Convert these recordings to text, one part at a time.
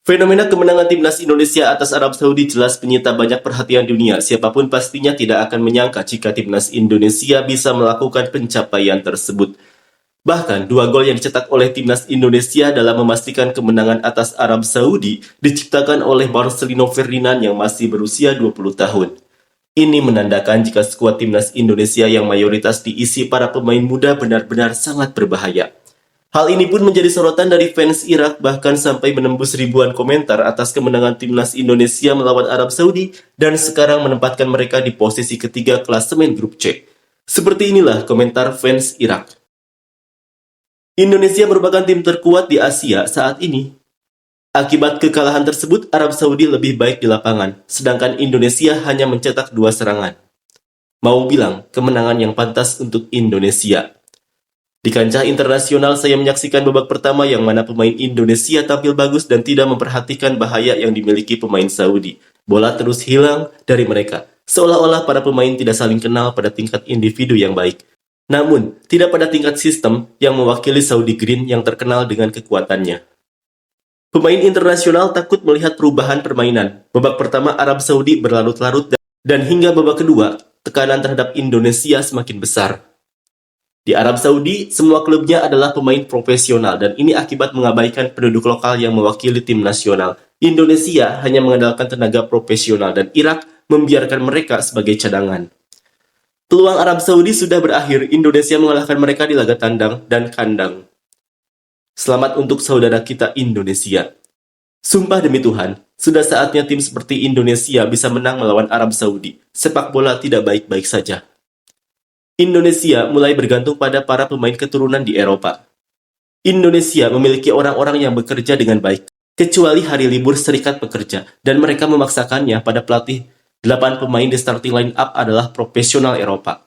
Fenomena kemenangan timnas Indonesia atas Arab Saudi jelas menyita banyak perhatian dunia. Siapapun pastinya tidak akan menyangka jika timnas Indonesia bisa melakukan pencapaian tersebut. Bahkan, 2 gol yang dicetak oleh timnas Indonesia dalam memastikan kemenangan atas Arab Saudi diciptakan oleh Marcelino Ferdinand yang masih berusia 20 tahun. Ini menandakan jika skuad timnas Indonesia yang mayoritas diisi para pemain muda benar-benar sangat berbahaya. Hal ini pun menjadi sorotan dari fans Irak, bahkan sampai menembus ribuan komentar atas kemenangan timnas Indonesia melawan Arab Saudi dan sekarang menempatkan mereka di posisi ketiga klasemen grup C. Seperti inilah komentar fans Irak. Indonesia merupakan tim terkuat di Asia saat ini. Akibat kekalahan tersebut, Arab Saudi lebih baik di lapangan, sedangkan Indonesia hanya mencetak 2 serangan. Mau bilang, kemenangan yang pantas untuk Indonesia. Di kancah internasional, saya menyaksikan babak pertama yang mana pemain Indonesia tampil bagus dan tidak memperhatikan bahaya yang dimiliki pemain Saudi. Bola terus hilang dari mereka, seolah-olah para pemain tidak saling kenal pada tingkat individu yang baik. Namun, tidak pada tingkat sistem yang mewakili Saudi Green yang terkenal dengan kekuatannya. Pemain internasional takut melihat perubahan permainan. Babak pertama Arab Saudi berlarut-larut dan hingga babak kedua, tekanan terhadap Indonesia semakin besar. Di Arab Saudi, semua klubnya adalah pemain profesional dan ini akibat mengabaikan penduduk lokal yang mewakili tim nasional. Indonesia hanya mengandalkan tenaga profesional dan Irak membiarkan mereka sebagai cadangan. Peluang Arab Saudi sudah berakhir, Indonesia mengalahkan mereka di laga tandang dan kandang. Selamat untuk saudara kita Indonesia. Sumpah demi Tuhan, sudah saatnya tim seperti Indonesia bisa menang melawan Arab Saudi. Sepak bola tidak baik-baik saja. Indonesia mulai bergantung pada para pemain keturunan di Eropa. Indonesia memiliki orang-orang yang bekerja dengan baik, kecuali hari libur serikat pekerja, dan mereka memaksakannya pada pelatih. 8 pemain di starting line up adalah profesional Eropa.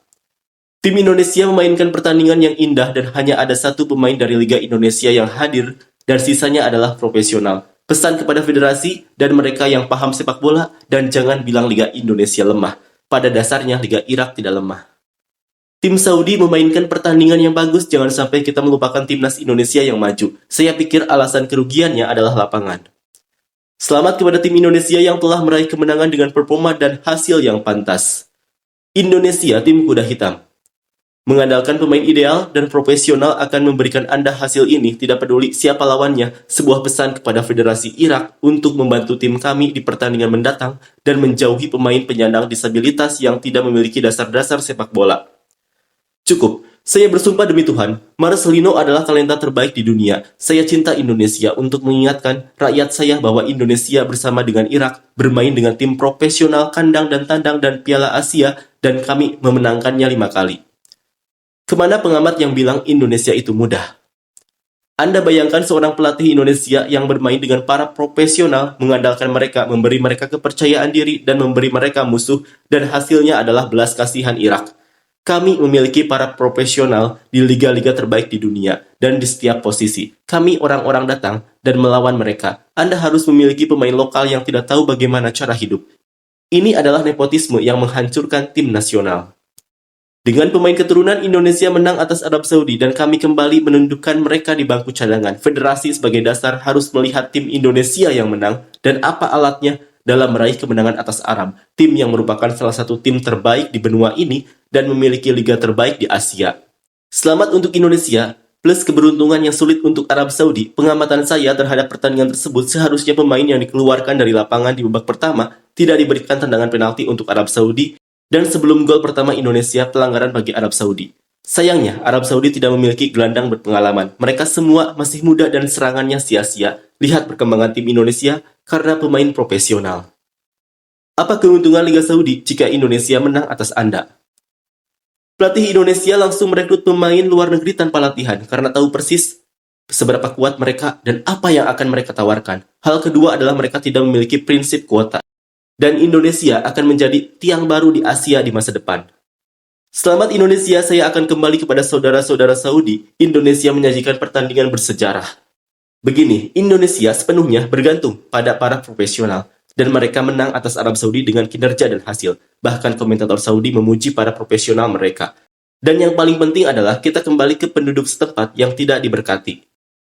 Tim Indonesia memainkan pertandingan yang indah dan hanya ada 1 pemain dari Liga Indonesia yang hadir, dan sisanya adalah profesional. Pesan kepada federasi dan mereka yang paham sepak bola, dan jangan bilang Liga Indonesia lemah. Pada dasarnya Liga Irak tidak lemah. Tim Saudi memainkan pertandingan yang bagus, jangan sampai kita melupakan timnas Indonesia yang maju. Saya pikir alasan kerugiannya adalah lapangan. Selamat kepada tim Indonesia yang telah meraih kemenangan dengan performa dan hasil yang pantas. Indonesia tim kuda hitam. Mengandalkan pemain ideal dan profesional akan memberikan Anda hasil ini, tidak peduli siapa lawannya. Sebuah pesan kepada Federasi Irak untuk membantu tim kami di pertandingan mendatang dan menjauhi pemain penyandang disabilitas yang tidak memiliki dasar-dasar sepak bola. Cukup, saya bersumpah demi Tuhan, Marcelino adalah talenta terbaik di dunia. Saya cinta Indonesia untuk mengingatkan rakyat saya bahwa Indonesia bersama dengan Irak bermain dengan tim profesional kandang dan tandang dan Piala Asia dan kami memenangkannya 5 kali. Kemana pengamat yang bilang Indonesia itu mudah? Anda bayangkan seorang pelatih Indonesia yang bermain dengan para profesional, mengandalkan mereka, memberi mereka kepercayaan diri dan memberi mereka musuh dan hasilnya adalah belas kasihan Irak. Kami memiliki para profesional di liga-liga terbaik di dunia dan di setiap posisi. Kami orang-orang datang dan melawan mereka. Anda harus memiliki pemain lokal yang tidak tahu bagaimana cara hidup. Ini adalah nepotisme yang menghancurkan tim nasional. Dengan pemain keturunan, Indonesia menang atas Arab Saudi dan kami kembali menundukkan mereka di bangku cadangan. Federasi sebagai dasar harus melihat tim Indonesia yang menang dan apa alatnya dalam meraih kemenangan atas Arab, tim yang merupakan salah satu tim terbaik di benua ini dan memiliki liga terbaik di Asia. Selamat untuk Indonesia, plus keberuntungan yang sulit untuk Arab Saudi. Pengamatan saya terhadap pertandingan tersebut, seharusnya pemain yang dikeluarkan dari lapangan di babak pertama tidak diberikan tendangan penalti untuk Arab Saudi, dan sebelum gol pertama Indonesia, pelanggaran bagi Arab Saudi. Sayangnya, Arab Saudi tidak memiliki gelandang berpengalaman. Mereka semua masih muda dan serangannya sia-sia. Lihat perkembangan tim Indonesia karena pemain profesional. Apa keuntungan Liga Saudi jika Indonesia menang atas Anda? Pelatih Indonesia langsung merekrut pemain luar negeri tanpa latihan karena tahu persis seberapa kuat mereka dan apa yang akan mereka tawarkan. Hal kedua adalah mereka tidak memiliki prinsip kuota. Dan Indonesia akan menjadi tiang baru di Asia di masa depan. Selamat Indonesia, saya akan kembali kepada saudara-saudara Saudi. Indonesia menyajikan pertandingan bersejarah. Begini, Indonesia sepenuhnya bergantung pada para profesional, dan mereka menang atas Arab Saudi dengan kinerja dan hasil. Bahkan komentator Saudi memuji para profesional mereka. Dan yang paling penting adalah kita kembali ke penduduk setempat yang tidak diberkati.